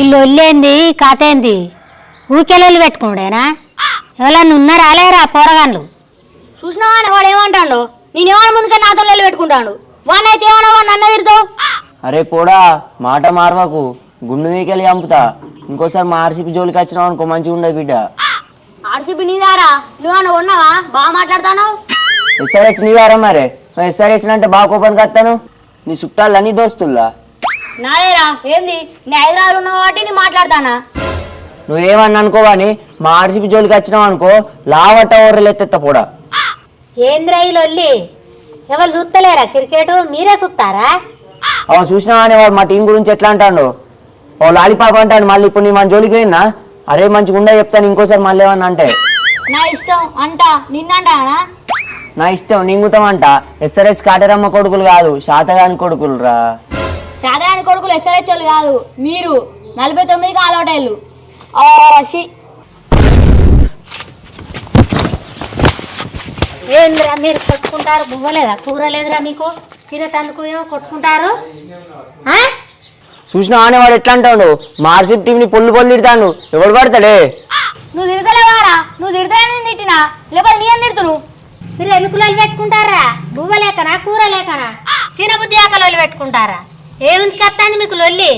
ఇల్లు ఒళ్ళేంది కథ ఏంది ఊకెళ్ళి పెట్టుకోడేనా ఎవరన్నా ఉన్నారా లేరా పోరగాన్లు చూసినావా అని వాడు ఏమంటాడు నేనేమన్నా ముందుగా నాతో వెళ్ళి పెట్టుకుంటాడు వాడినైతే ఏమన్నా వాడిని అన్న తిరుతావు. అరే పోడా మాట మార్వకు గుండు మీకెళ్ళి చంపుతా. ఇంకోసారి మా ఆర్సీపీ జోలికి వచ్చినావు అనుకో మంచిగా ఉండదు బిడ్డ. ఆర్సీపీ నీదారా నువ్వన్నా ఉన్నావా బాగా మాట్లాడతాను. ఎస్ఆర్హెచ్ నీదారా మరే ఎస్ఆర్హెచ్ అంటే బాగా కోపానికి వస్తాను. నీ చుట్టాలు నీ దోస్తుల్లా నాదేరా ఏంది నీ హైదరాబాద్ ఉన్నావు కాబట్టి నేను మాట్లాడతానా. నువ్వేమన్నా అనుకోవని మా ఆర్సీపీ జోలికి వచ్చినావు అనుకో లావట్ట ఓర్రలు ఎత్తెత్త పోడా. ఏంద్రా ఈ లొల్లి ఎవరు చూస్తలేరా క్రికెట్ మీరే చూస్తారా? అవును చూసినావా అని వాడు మా టీం గురించి ఎట్లా అంటాడు ఓ లాలిపాప అంటాడు. మళ్ళీ ఇప్పుడు నీ మన జోలికి పోయినా అరే మంచిగా ఉండే చెప్తాను ఇంకోసారి మళ్ళీ ఏమన్నా అంటే నా ఇష్టం అంట నిన్నంటానా. నా ఇష్టం నింగుతామంట. ఎస్ఆర్హెచ్ కాటరమ్మ కొడుకులు కాదు శాతగాని కొడుకులు రా. సాధారణ కొడుకులు ఎస్ఆర్హెచ్ వాళ్ళు కాదు మీరు 49కి ఆలోటైళ్ళు. ఏంద్రా మీరు కొట్టుకుంటారు బువ్వలేదా కూర లేదురా మీకు తినేటందుకు ఏమో కొట్టుకుంటారు. చూసినా ఆనే వాడు ఎట్లా అంటాడు మా ఆర్సీపీ టీంని పొల్లు తిడతాడు. ఎవడు పడతాడే నువ్వు తిడతలేవారా నువ్వు తిడతానని తిట్టినా లేకపోతే నీ అని తిడుతును. మీరు ఎన్నికలు పెట్టుకుంటారా బువ్వ లేకనా కూర లేకనా తినబుద్ధి ఆకలి పెట్టుకుంటారా? ఏమింటికి వస్తాంది మీకు లొల్లి?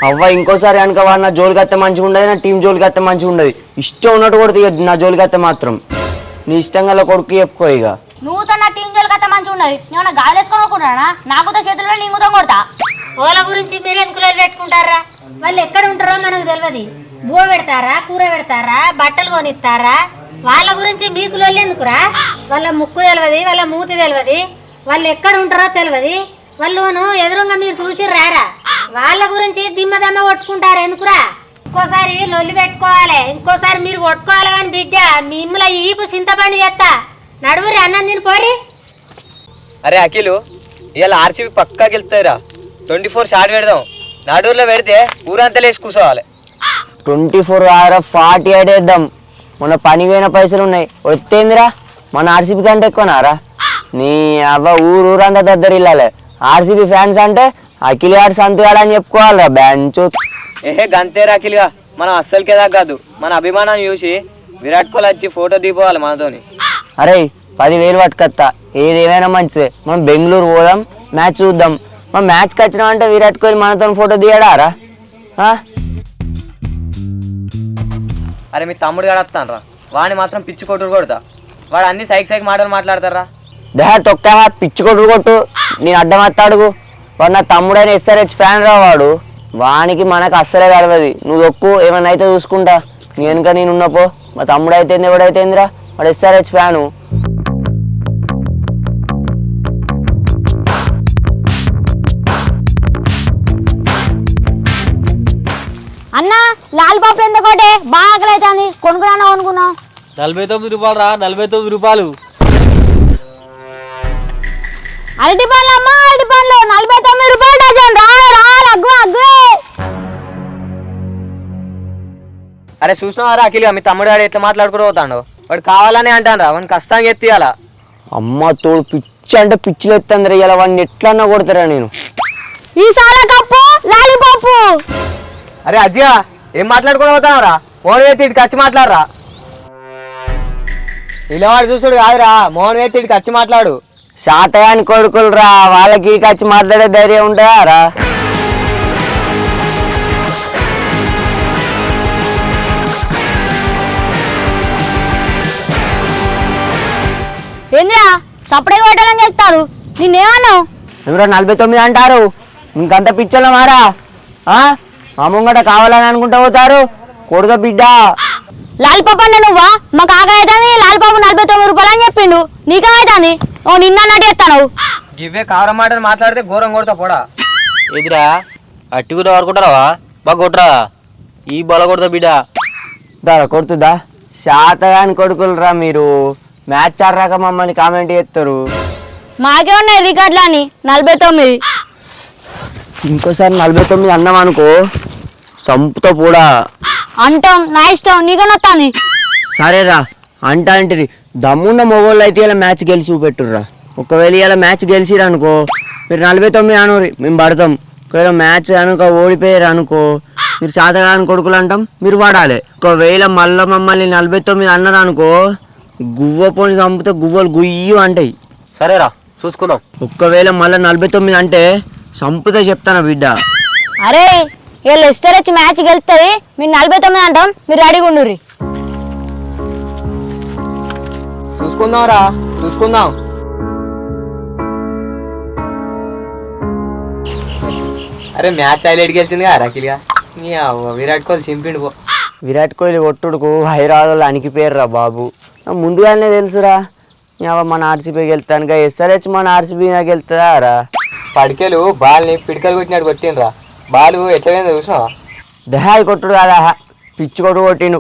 అవ్వ ఇంకోసారి కనుక వాడు నా జోలికి వస్తే మంచిగా ఉండదు నా టీం జోలికి వస్తే మంచిగా ఉండదు. ఇష్టం ఉన్నట్టు కూడా తీయద్దు నా జోలికి వస్తే మాత్రం. నీ ఇష్టంగా కొడుకు చెప్పుకో ఇక. నువ్వు నా టీం జోలికి వస్తే మంచిగా ఉండదు. నేను గాలి వేసుకొని అనుకుంటున్నా నాకుతో చేతుల్లో నీకుతో కొడతా. ఓల గురించి మీరు ఎన్నికలు పెట్టుకుంటారా? వాళ్ళు ఎక్కడ ఉంటారో మనకు తెలియదు. బువ్వ పెడతారా కూర పెడతారా బట్టలు కొనిస్తారా? వాళ్ళ గురించి మీకు లొల్లి ఎందుకురా? వాళ్ళ ముక్కు తెలియదు వాళ్ళ మూతి తెలియదు వాళ్ళు ఎక్కడ ఉంటారో తెలియదు. వాళ్ళను ఎదురుగా మీరు చూసి రారా? వాళ్ళ గురించి దిమ్మదమ్మ కొట్టుకుంటారు ఎందుకురా? ఇంకోసారి లొల్లి పెట్టుకోవాలి ఇంకోసారి మీరు కొట్టుకోవాలి కానీ బిడ్డ మిమ్మల్ని ఈపు చింతపండు చేస్తా. నడువురి అన్నం తిని పోరి. అరే అఖిలు ఇవాళ ఆర్సీబీ పక్కా గెలుతాయిరా. 24 షాట్ పెడదాం. నాడూరులో పెడితే ఊరంతా లేచి కూర్చోవాలి. 24 ఆర 48 వేద్దాం. మొన్న పని పోయిన పైసలు ఉన్నాయి వస్తేందిరా మన ఆర్సీబీ కంటే ఎక్కువనారా? నీ అవ్వ ఊరంతా దగ్గర ఇల్లాలి. ఆర్సీబీ ఫ్యాన్స్ అంటే అఖిల్ గారు సంతగాడు అని చెప్పుకోవాలిరా బ్యాంచు. ఏహే గంతేరా అఖిల్గా మనం అస్సలకే తగ్గదు. మన అభిమానం చూసి విరాట్ కోహ్లీ వచ్చి ఫోటో దిగిపోవాలి మనతోని. అరే 10,000 పట్టుకొస్తా ఏదేమైనా మంచిదే. మనం బెంగళూరు పోదాం మ్యాచ్ చూద్దాం. మనం మ్యాచ్కి వచ్చినామంటే విరాట్ కోహ్లీ మనతో ఫోటో దిగాడారా? అరే మీ తమ్ముడు గారు వస్తానరా వాడిని మాత్రం పిచ్చి కొట్టుడు కొడతా. వాడు అన్ని సైక్ మాటలు మాట్లాడతారా. దేహ తొక్క పిచ్చి కొట్టు కొట్టు నేను అడ్డం వస్తాడుగు. వాడు నా తమ్ముడైన ఎస్ఆర్హెచ్ ఫ్యాన్ రా. వానికి మనకు అస్సలే కలవదు. నువ్వు దొక్కు ఏమన్నా అయితే చూసుకుంటా. నీ వెనుక నేను ఉన్నపో. మా తమ్ముడు అయితే ఎవడైతేందిరా వాడు ఎస్ఆర్హెచ్ ఫ్యాను. అన్నా లాల్ పాప ఎందుకోటే బాగా ఆకలి అవుతుంది కొనుక్కున్నా అనుకున్నా. 49 రూపాయలు రా 49 రూపాయలు. అరటి పండ్లు అమ్మా అరటి పండ్లు 49 రూపాయలు డజన్. అగ్గు అరే చూసినావారా అఖిల్గా మీ తమ్ముడు గారు ఎట్లా మాట్లాడుకుంటూ పోతాడు. వాడు కావాలని అంటాను వాడిని కష్టంగా ఎత్తియాల. అమ్మ తోడు పిచ్చి అంటే పిచ్చిగా ఎత్తందిరా. ఇలా వాడిని ఎట్లన్నా కొడతారా నేను. ఈసారి కప్పు లాలిపాపు. అరే అజ్జిగా ఏం మాట్లాడుకుంటూ పోతానరా? మోహన్ వేతి ఇటు ఖర్చు మాట్లాడరా. ఇలా వాడు చూసుడు కాదురా మోహన్ వేతి ఇటు ఖర్చు మాట్లాడు. శాతగాని కొడుకులు రా వాళ్ళకి వచ్చి మాట్లాడే ధైర్యం ఉంటుందా రా? ఏంద్రా సపడే కొట్టాలని చెప్తారు నిన్నేమన్నావు? ఎవరో 49 అంటారు. ఇంకంత పిచ్చోళ్ళ మారా మా ముంగట కావాలని అనుకుంటూ పోతారు. కొడుక బిడ్డ లాలిపాప అంటే నువ్వా? మాకు ఆగా అవుతుంది లాలిపాపు 49 రూపాయలు అని చెప్పిండు. నీకేమవుతుంది? ఓ నిన్న అన్నట్టు చెప్తాను. గివ్వే కారం మాటలు మాట్లాడితే ఘోరం కొడతా పోడా. ఎదురా అట్టి కూడా వాడుకుంటారా బాగా కొట్టరా ఈ బల కొడతా బిడ్డ. దారా కొడుతుందా? శాతగాని కొడుకులు రా మీరు. మ్యాచ్ ఆడరాక మమ్మల్ని కామెంట్ చేస్తారు. మాకే ఉన్నాయి రికార్డులు అని 49. ఇంకోసారి 49 అన్నాం అనుకో సంపుతో కూడా అంటాం. నా ఇష్టం నీకు నొత్తాంది. సరేరా అంటే దమ్మున్న మొగోళ్ళు అయితే ఇలా మ్యాచ్ గెలిచి చూపెట్టుర్రా. ఒకవేళ ఇలా మ్యాచ్ గెలిచిరు అనుకో మీరు 49 అనురి మేము పడతాం. ఒకవేళ మ్యాచ్ కనుక ఓడిపోయారు అనుకో మీరు శాతగాని కొడుకులు అంటాం, మీరు పడాలి. ఒకవేళ మళ్ళీ మమ్మల్ని 49 అన్నారు అనుకో, గువ్వ పోని చంపితే గువ్వలు గుయ్యి అంటాయి. సరేరా చూసుకుందాం. ఒక్కవేళ మళ్ళీ 49 అంటే చంపుతే చెప్తాను బిడ్డ. అరే వీళ్ళు ఎస్ఆర్హెచ్ మ్యాచ్ గెలుస్తుంది, మీరు 49 అంటాం, మీరు రెడీగా ఉండుర్రి. చూసుకుందాం రా, చూసుకుందాం. అరే మ్యాచ్ హైలైట్ గెలిచింది కదా అఖిల్గా. నీ విరాట్ కోహ్లీ చింపిండు పో. విరాట్ కోహ్లీ కొట్టుడుకు హైదరాబాద్లో అణికిపోయారురా బాబు. ముందుగానే తెలుసురా మన ఆర్సీబీ గెలుతానుగా. ఎస్ఆర్హెచ్ మన ఆర్సీబీ గెలుతుందా రా? పడికెలు బాల్ని పిడికలు కొట్టినట్టు కొట్టిండ్రా. బాల్ ఎట్లా పోయిందో చూసినావా? దహాయి కొట్టుడు కాదా, పిచ్చి కొట్టిండు.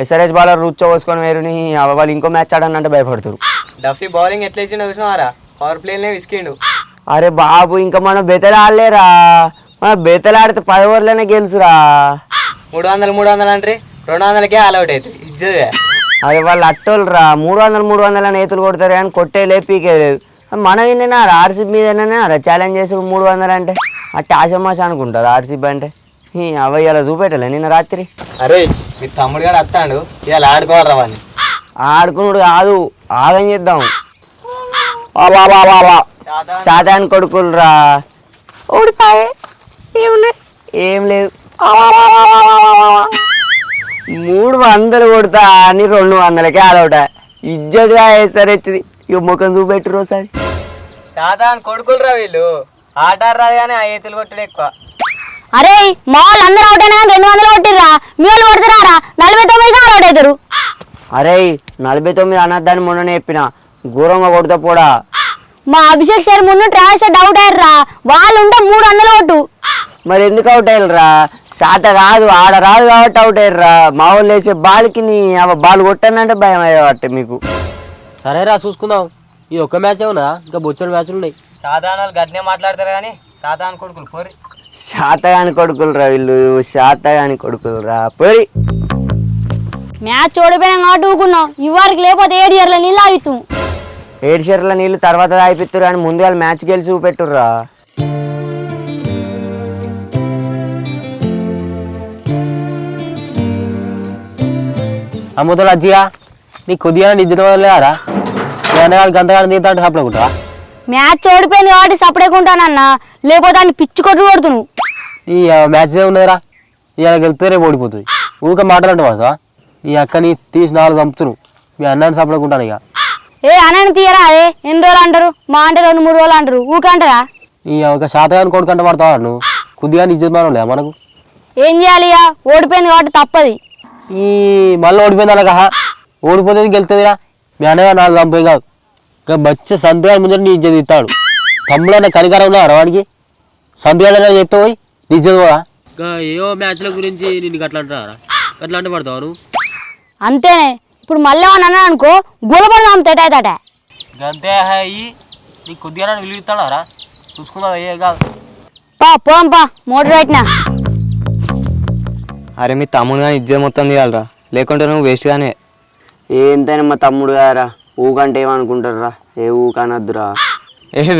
ఎస్ఆర్హెచ్ బాలర్ రుచ్చో పోసుకొని వేరుని వాళ్ళు ఇంకో మ్యాచ్ ఆడనంటే భయపడుతురు. డఫీ బౌలింగ్ ఎట్లా ఇచ్చిండో చూసినావారా? పవర్ ప్లేనే విసికిండు. అరే బాబు ఇంకా మనం బెతలాడలేరా, మన బెతలాడితే 10 ఓవర్లోనే గెలుసురా. 300 అంటే 200కే ఆల్అౌట్ అవుతుంది. ఇజ్జదే. అరే వాళ్ళు అట్టోళ్ళరా, 300 నేతులు కొడతారు కానీ కొట్టేలే పీకేలేదు. మనం విన్నారా ఆర్సీబీ మీదనే ఛాలెంజ్ చేసి 300 అంటే అట్టే ఆశమాష అనుకుంటారు ఆర్సీబీ అంటే. అవి ఇలా చూపెట్టలే నిన్న రాత్రి. అరే మీ తమ్ముడు గారు వస్తాడు, ఇవాళ ఆడుకోవాలరా వాడిని. ఆడుకున్నాడు కాదు, ఆగం చేద్దాం. శాతాన్ని కొడుకులరా, ఓడిపోయే ఏం లేదు. 300 కొడతా అని 200కే ఆడవుట. ఇజ్జతగా వేసారొచ్చింది. ఇక ముఖం చూపెట్టరు ఒకసారి. శాతాన్ కొడుకులరా వీళ్ళు. ఆట రాదు కానీ ఆ ఏతులు కొట్టడు ఎక్కువ. అరే మా వాళ్ళు అందరూ అవుట్ అయినా కానీ 200 కొట్టిర్రా, మీ వాళ్ళు కొడుతురారా 49గా అవుట్ అవుతారు. అరే 49 అనద్దని మొన్ననే చెప్పిన, ఘోరంగా కొడతా పోడా. మా అభిషేక్ సార్ ముందు ట్రావెల్స్ అవుట్ అయ్యారా, వాళ్ళు ఉంటే 300 కొట్టు. మరి ఎందుకు అవుట్ అయ్యారా? శాత కాదు, ఆడ రాదు కాబట్టి అవుట్ అయ్యారా. మా వాళ్ళు వేసే బాల్కి బాల్ కొట్టానంటే భయం అయ్యేవాటే మీకు. సరేరా చూసుకుందాం. ఇది ఒక్క మ్యాచ్ ఏమన్నా, ఇంకా బొచ్చడు మ్యాచ్లు ఉన్నాయి. సాధారణాలు గట్నే మాట్లాడతారు కానీ సాధారణ కొడుకులు పోరి. శాతగాని కొడుకులరా వీళ్ళు, శాతగాని కొడుకులరా పోరి. మ్యాచ్ ఓడిపోయినా కాబట్టి ఊకున్నాం, ఇవ్వరికి లేకపోతే 7 ఇయర్ల నీళ్ళు ఆగుతాం. 7 షర్ల నీళ్ళు తర్వాత తాగిపిస్తారు కానీ ముందుగా మ్యాచ్ గెలిచి చూపెట్టుర్రా. అమ్మతో అజ్జిగా నీకు కొద్దిగా నిద్ర లేరా? గంతగానే తీర్థంటే సపడకుంటా. మ్యాచ్ ఓడిపోయింది కాబట్టి సపడేకుంటానన్నా, లేకపోతే దాన్ని పిచ్చి కొట్టు కొడుతును. ఈ మ్యాచ్ ఉన్నదిరా, ఇవాళ గెలితే రేపు ఓడిపోతుంది. ఊరికే మాట్లాడంటే వాడుతా. ఈ అక్కని తీసి 4 చంపుతున్నావు. మీ అన్నాన్ని సపడకుంటాను ఇక. ఏ అన్నని తీయరా, అదే ఎన్ని రోజులు అంటారు, మా అంటే 2-3 రోజులు అంటారు, ఊకంటారా? ఈ ఒక శాతగాని కొడుకంటే పడతావా నువ్వు? కొద్దిగా ఇజ్జత్ మనం లే మనకు. ఏం చేయాలి ఇక, ఓడిపోయింది కాబట్టి తప్పది. ఈ మళ్ళీ ఓడిపోయింది అలాగా, ఓడిపోతే గెలుతుందిరా. మీ అన్నయ్య 4 చంపేది కాదు, ఇంకా బచ్చ సంతగాని ముందర నీ ఇజ్జత్ ఇస్తాడు. తమ్ముడు అన్న కనికరం ఉన్నారా వాడికి? సంతగాడైనా చెప్తే పోయి నీ ఇజ్జత్ కూడా. ఇంకా ఏవో మ్యాచ్ల గురించి నిన్ను అట్లా అంటారా? అట్లా అంటే పడతావు నువ్వు? అంతేనే, ఇప్పుడు మళ్ళీ ఏమన్నా అన్నా అనుకో గోలపడి నమ్ముతాట. అంతే అయ్యి నీకు కొద్దిగా విలువ ఇస్తాడారా? చూసుకుందాం. ఏ కాదు పోంపా మోటార్ పెట్టినా. అరే మీ తమ్ముడు కానీ ఇజ్జత్ మొత్తం తీయాలరా, లేకుంటే నువ్వు వేస్ట్ గానే. ఏంతైనా మా తమ్ముడు గారా, ఊకంటే ఏమనుకుంటారా? ఏ ఊకనద్దురా.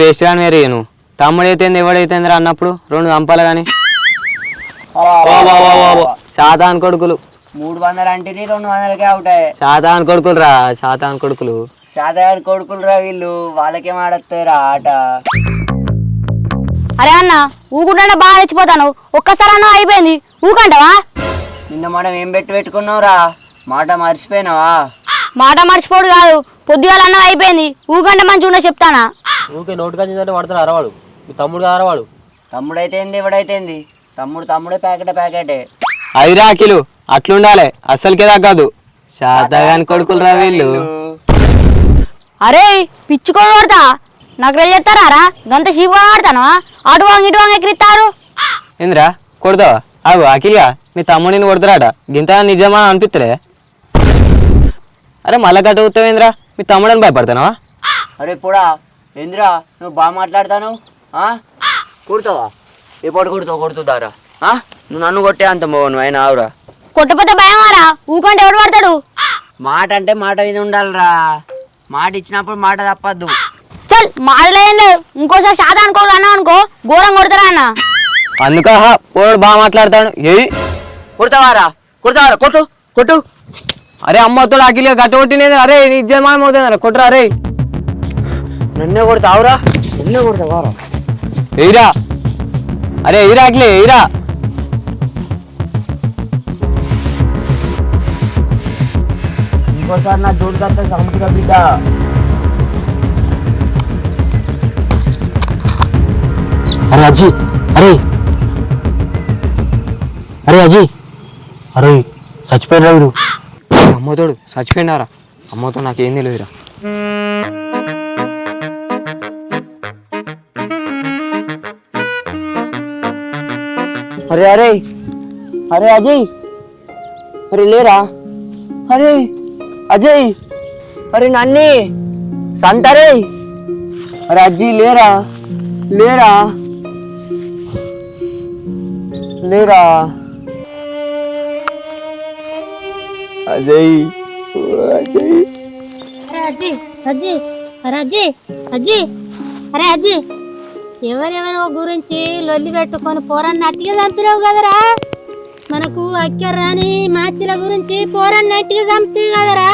వేస్ట్ గానే రే నువ్వు. తమ్ముడు అయితే ఎవడైతేందిరా అన్నప్పుడు 2 చంపాలి కానీ. శాతాన్ కొడుకులు 300 అంటే 200కే అవుట్ అయ్యాయి. శాతాన్ కొడుకులు రా, శాతాన్ కొడుకులు. శాతగాని కొడుకులరా వీళ్ళు, వాళ్ళకేం ఆడతారా ఆట. అరే అన్న ఊకుంటే బాగా తెచ్చిపోతాను, ఒక్కసారి అన్న అయిపోయింది ఊకంటావా? నిన్న మనం ఏం పెట్టుకున్నావురా? మాట మర్చిపోయినావా? మాట మర్చిపోడు కాదు, పొద్దుగాల అన్నం అయిపోయింది, ఊకంటే మంచిగా ఉండో చెప్తానా? ఊకే నోటికొచ్చిందంటే పడతారు అరవాడు. మీ తమ్ముడు అరవాడు. తమ్ముడైతే ఎవడైతేంది, తమ్ముడే ప్యాకెటే. అది రాకిలు అట్లుండాలి, అస్సలకే తగ్గదు. శాతగాని కొడుకులు రా వీళ్ళు. అరే పిచ్చుకోడు కొడతా, నాకు రెల్ చేస్తారా? గంత సీపు ఆడతాను, అటు వాంగి ఇటు వాంగి ఎక్కిరిస్తారు. ఏందిరా కొడతావా? అవు అఖిల్గా మీ తమ్ముడిని కొడతారాట, గింత నిజమా అనిపిస్తలే. అరే మళ్ళా గట్ట అవుతావేంద్రా? మీ తమ్ముడని భయపడతానా? అరే పోడా ఏంద్రా నువ్వు బాగా మాట్లాడతాను. కుడతావా? ఎప్పుడు కొడుతుందారా? నువ్వు నన్ను కొట్టే అంత నువ్వు ఆయన ఆవురా. కొట్టపోతే భయం ఆరా, ఊకంటే ఎవడు పడతాడు? మాట అంటే మాట మీద ఉండాలిరా, మాట ఇచ్చినప్పుడు మాట తప్పద్దు. చల్ మాటలేం లేదు, ఇంకోసారి సాదా అనుకో అన్నా అనుకో ఘోరం కొడతారా అన్న. అందుకా పోడు బాగా మాట్లాడతాడు. ఏ కొడతావారా కొడతావారా కొట్టు కొట్టు. అరే అమ్మతో అఖిల్ గట్ట కొట్టినేది. అరే నీ ఇజ్జమానం అవుతుంది కొట్టరా. అరే నన్నే కొడతావురా నన్నే కొడతావారా. ఎయిరా. అరే ఎయిరా అఖిలే ఎయిరా. ఇంకోసారి నా జోడికి సముద్ర బిడ్డ. అరే అజ్జి అరే అరే అజ్జి అరే చచ్చిపోయినా మీరు. అమ్మతోడు చచ్చిపోయినారా. అమ్మతో నాకేం తెలియదురా. అరే అరే అరే అజయ్ అరే లేరా. అరే అజయ్ అరే నన్ని సంతరే. అరే అజ్జీ లేరా లేరా లేరా. అజయ్ అజయ్ అరే అజ్జి అజ్జి అరే అజ్జి అజ్జి అరే అజ్జి ఎవరెవరో గురించి లొల్లి పెట్టుకొని పోరన్న అట్టిగా చంపినావు కదరా. మనకు అక్కర్రాని మాచిల గురించి పోరన్న అట్టిగా చంపి కదరా.